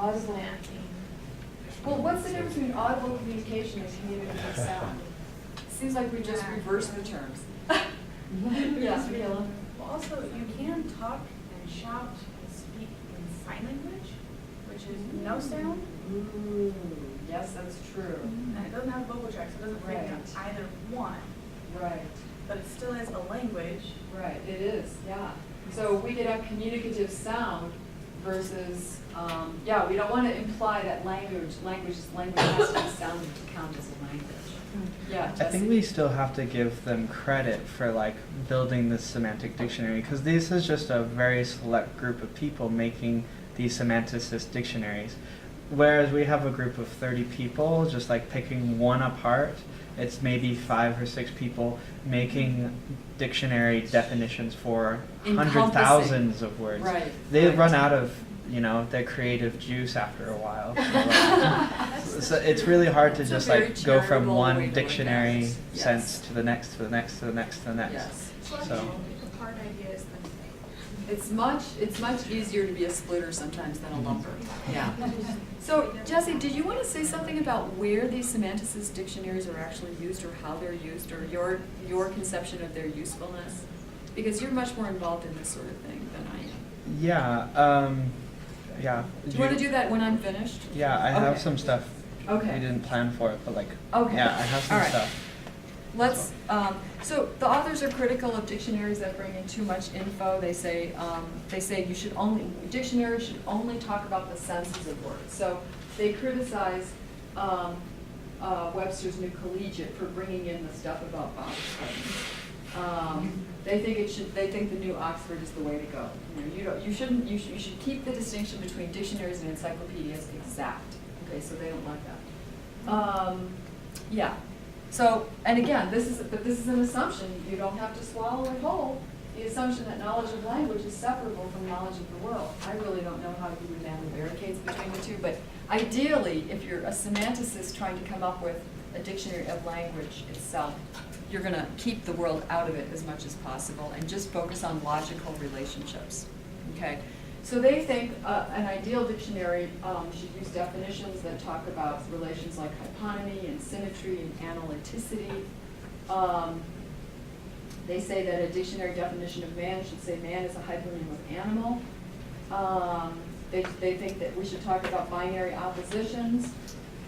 Audible. Well, what's the difference between audible communication and communicative sound? Seems like we just reversed the terms. Yes, Mila. Well, also, you can talk and shout and speak in sign language, which is no sound. Ooh, yes, that's true. And it doesn't have vocal tracks, so it doesn't break down Right. either one. Right, But it still is a language. right, it is, yeah. So we could have communicative sound versus, yeah, we don't want to imply that language has to be sounded to count as a language. Yeah, I think we still have to give them credit for like building this semantic dictionary, because this is just a very select group of people making these semanticist dictionaries. Whereas we have a group of 30 people just like picking one apart. It's maybe 5 or 6 people making dictionary definitions for hundred Encompassing. thousands of words. Right, They right. run out of, you know, their creative juice after a while. So it's really hard to It's a just very like go from charitable way one to look at dictionary it. Yes. sense to the next, to the next, to the next, to the next. Yes. So Hard ideas than It's much easier to be a splitter sometimes than a lumper. Yeah. So, Jesse, did you want to say something about where these semanticist dictionaries are actually used, or how they're used, or your conception of their usefulness? Because you're much more involved in this sort of thing than I am. yeah, yeah. Do you want to do that when I'm finished? Yeah, I have Okay. some stuff. Okay. We didn't plan for it, but like, Okay. yeah, I have some All right. stuff. Let's, so the authors are critical of dictionaries that bring in too much info. They say dictionaries should only talk about the senses of words. So they criticize Webster's New Collegiate for bringing in the stuff about vowel sudden. They think the New Oxford is the way to go. You should keep the distinction between dictionaries and encyclopedias exact. Okay, so they don't like that. Yeah. So, and again, this is an assumption. You don't have to swallow it whole. The assumption that knowledge of language is separable from knowledge of the world. I really don't know how you would man the barricades between the two, but ideally, if you're a semanticist trying to come up with a dictionary of language itself, you're going to keep the world out of it as much as possible and just focus on logical relationships. Okay? So they think an ideal dictionary should use definitions that talk about relations like hyponymy and symmetry and analyticity. They say that a dictionary definition of man should say man is a hyponym of animal. They think that we should talk about binary oppositions.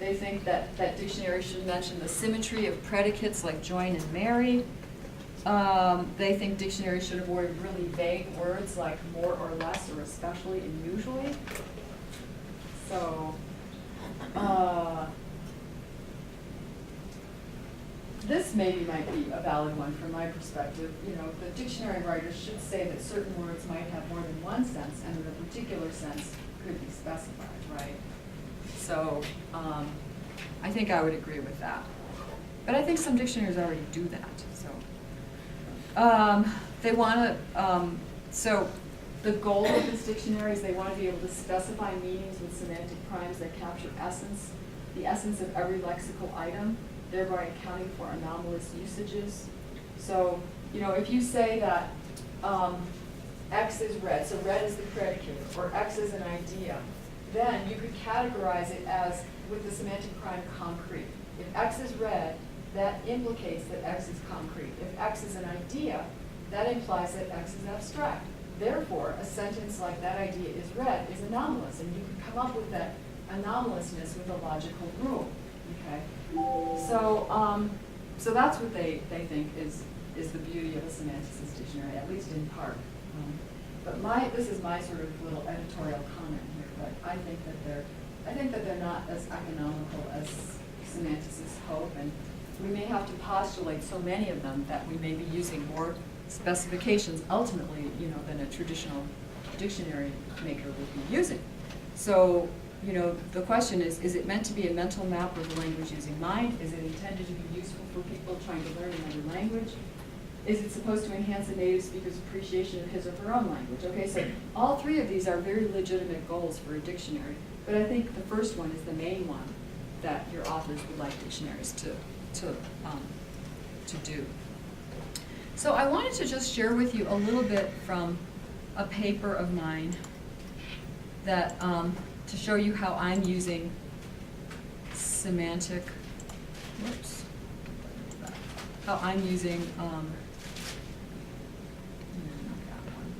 They think that dictionary should mention the symmetry of predicates like join and marry. They think dictionaries should avoid really vague words like more or less or especially and usually. So, this maybe might be a valid one from my perspective. You know, the dictionary writers should say that certain words might have more than one sense and that a particular sense could be specified, right? So, I think I would agree with that. But I think some dictionaries already do that, so. They want to, so the goal of this dictionary is they want to be able to specify meanings with semantic primes that capture the essence of every lexical item, thereby accounting for anomalous usages. So, you know, if you say that X is red, so red is the predicate, or X is an idea, then you could categorize it as, with the semantic prime, concrete. If X is red, that implicates that X is concrete. If X is an idea, that implies that X is abstract. Therefore, a sentence like that idea is red is anomalous, and you can come up with that anomalousness with a logical rule. Okay, so so that's what they think is the beauty of a semanticist dictionary, at least in part. But this is my sort of little editorial comment here. But I think that they're not as economical as semanticists hope, and we may have to postulate so many of them that we may be using more specifications ultimately, you know, than a traditional dictionary maker would be using. So, you know, the question is it meant to be a mental map of the language using mind? Is it intended to be useful for people trying to learn another language? Is it supposed to enhance a native speaker's appreciation of his or her own language? Okay, so all three of these are very legitimate goals for a dictionary, but I think the first one is the main one that your authors would like dictionaries to do. So I wanted to just share with you a little bit from a paper of mine that to show you how I'm using semantic, whoops, how I'm using, not that one.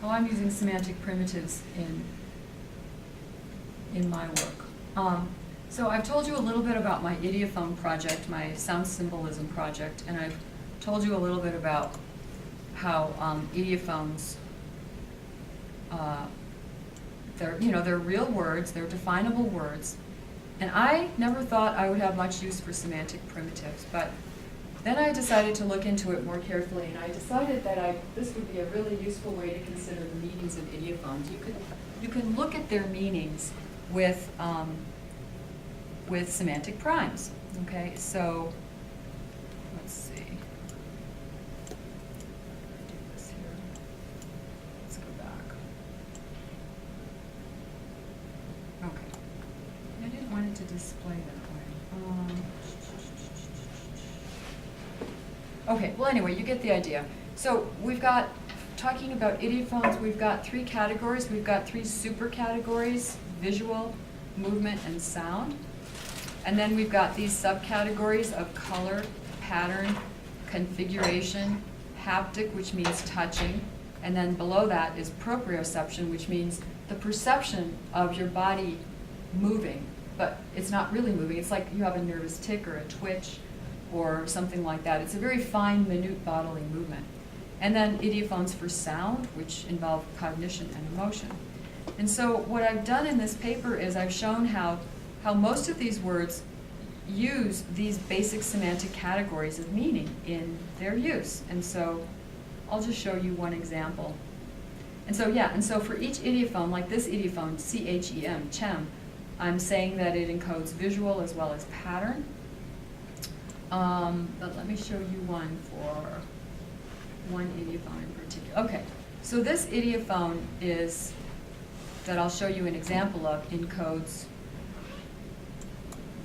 How I'm using semantic primitives in my work. So I've told you a little bit about my idiophone project, my sound symbolism project, and I've told you a little bit about how idiophones, they're real words, they're definable words, and I never thought I would have much use for semantic primitives, but then I decided to look into it more carefully, and I decided that this would be a really useful way to consider the meanings of idiophones. You can look at their meanings with semantic primes. Okay, so let's see. Do this here. Let's go back. Okay. I didn't want it to display that way. Okay, well anyway, you get the idea. So we've got, talking about idiophones, we've got 3 categories. We've got 3 super categories: visual, movement, and sound. And then we've got these subcategories of color, pattern, configuration, haptic, which means touching, and then below that is proprioception, which means the perception of your body moving, but it's not really moving. It's like you have a nervous tic or a twitch or something like that. It's a very fine, minute bodily movement. And then idiophones for sound, which involve cognition and emotion. And so what I've done in this paper is I've shown how most of these words use these basic semantic categories of meaning in their use. And so I'll just show you one example. And so for each idiophone, like this idiophone, C-H-E-M, chem, I'm saying that it encodes visual as well as pattern. But let me show you one idiophone in particular. Okay, so this idiophone that I'll show you an example of encodes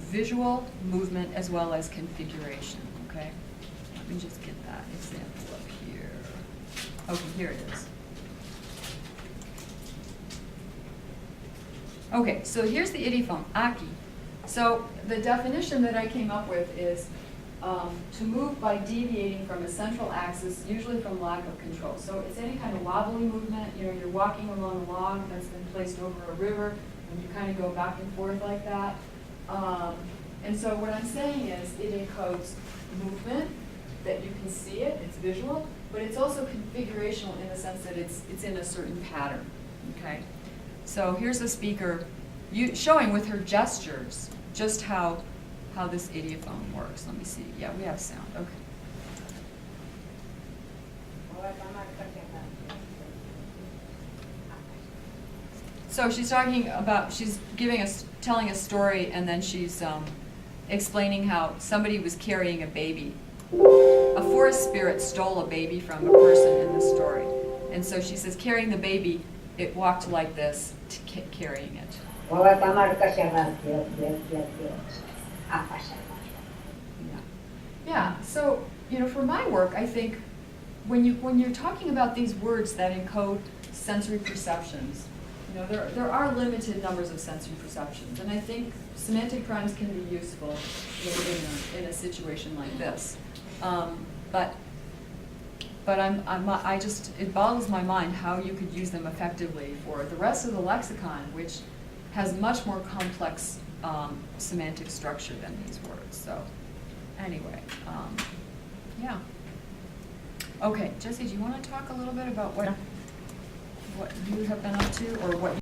visual, movement, as well as configuration, okay? Let me just get that example up here. Okay, here it is. Okay, so here's the idiophone, aki. So the definition that I came up with is to move by deviating from a central axis, usually from lack of control. So it's any kind of wobbly movement. You're walking along a log that's been placed over a river, and you kind of go back and forth like that. And so what I'm saying is it encodes movement, that you can see it, it's visual, but it's also configurational in the sense that it's in a certain pattern, okay? So here's a speaker showing with her gestures just how this idiophone works. Let me see. Yeah, we have sound. Okay. So she's telling a story, and then she's explaining how somebody was carrying a baby. A forest spirit stole a baby from a person in the story. And so she says, carrying the baby, it walked like this, carrying it. Yeah. So, for my work, I think when you're talking about these words that encode sensory perceptions, there are limited numbers of sensory perceptions, and I think semantic primes can be useful in a situation like this. But it boggles my mind how you could use them effectively for the rest of the lexicon, which has much more complex semantic structure than these words. So anyway, yeah. Okay, Jessie, do you want to talk a little bit about what you have been up to, or what